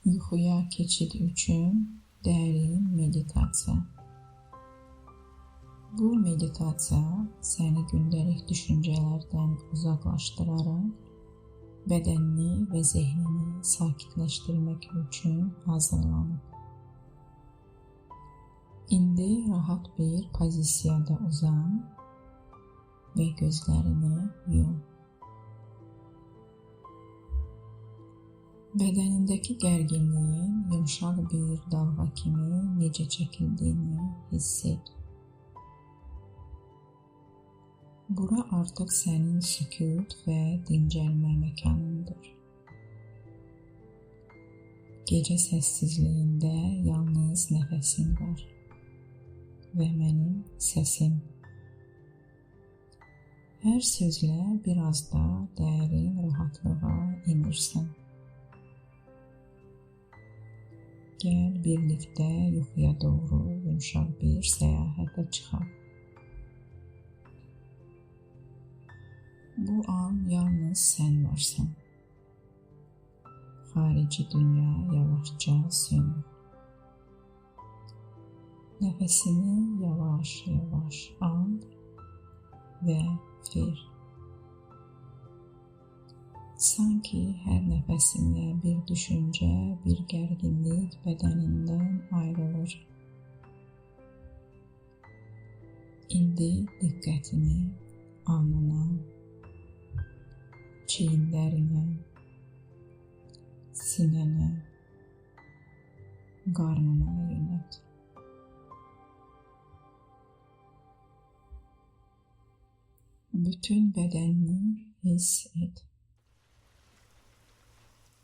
Yuxuya keçid üçün dərin meditasiya. Bu meditasiya səni gündəlik düşüncələrdən uzaqlaşdıraraq bədənini və zehnini sakitləşdirmək üçün hazırlanıb. İndi rahat bir pozisiyada uzan və gözlərini yum. Bədənindəki gərginliyin yumşaq bir dalğa kimi necə çəkildiyini hiss et. Bura artıq sənin sükut və dincəlmə məkanındır. Gecə səssizliyində yalnız nəfəsin var və mənim səsim. Hər sözlə biraz da dərin rahatlığa inirsən. Gəl birlikdə yuxuya doğru yumşaq bir səyahətə çıxaq. Bu an yalnız sən varsan. Xarici dünya yavaşca sönür. Nəfəsini yavaş-yavaş al və ver. Sanki hər nəfəsinlə bir düşüncə, bir gərginlik bədənindən ayrılır. İndi diqqətini alnına, çiyinlərinə, sinənə, qarnına yönət. Bütün bədənini hiss et.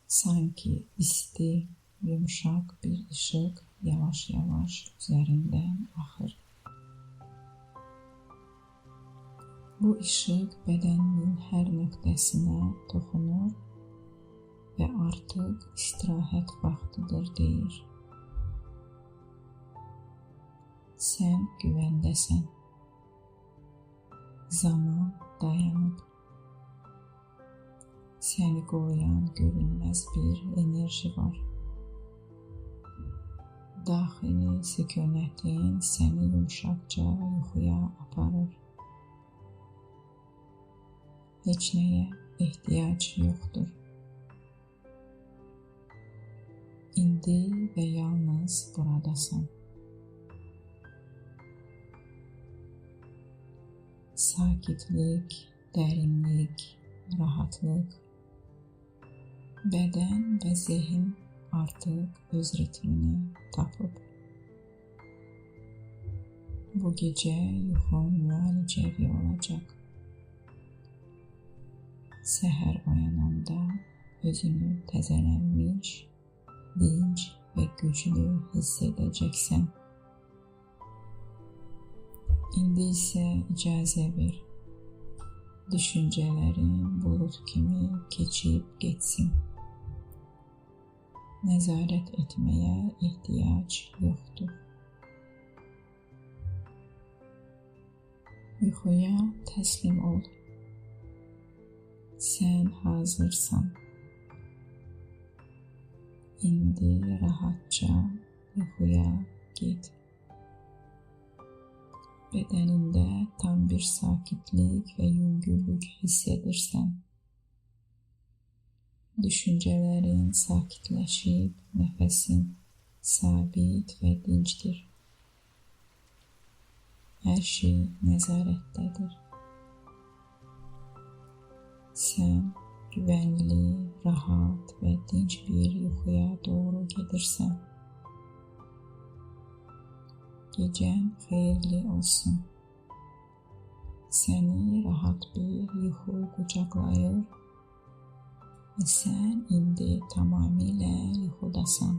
Sanki isti, yumşaq bir işıq yavaş-yavaş üzərindən axır. Bu işıq bədəninin hər nöqtəsinə toxunur və artıq istirahət vaxtıdır deyir. Sən güvəndəsən. Zaman dayanıb. Səni qoruyan görünməz bir enerji var. Daxili sükunətin səni yumşaqca yuxuya aparır. Heç nəyə ehtiyac yoxdur. İndi və yalnız buradasan. Sakitlik, dərinlik, rahatlıq. Bədən və zehin artıq öz ritmini tapıb. Bu gecə yuxun müalicəvi olacaq. Səhər oyananda özünü təzələnmiş, dinc və güclü hiss edəcəksən. İndi isə icazə ver. Düşüncələrin bulut kimi keçib getsin. Nəzarət etməyə ehtiyac yoxdur. Yuxuya təslim ol. Sən hazırsan. İndi rahatca yuxuya get. Bədənində tam bir sakitlik və yüngüllük hiss edirsən. Düşüncələrin sakitləşib, nəfəsin sabit və dincdir. Hər şey nəzarətdədir. Sən güvənli, rahat və dinc bir yuxuya doğru gedirsən. Gecən xeyirli olsun. Səni rahat bir yuxu qucaqlayır və sən indi tamamilə yuxudasan.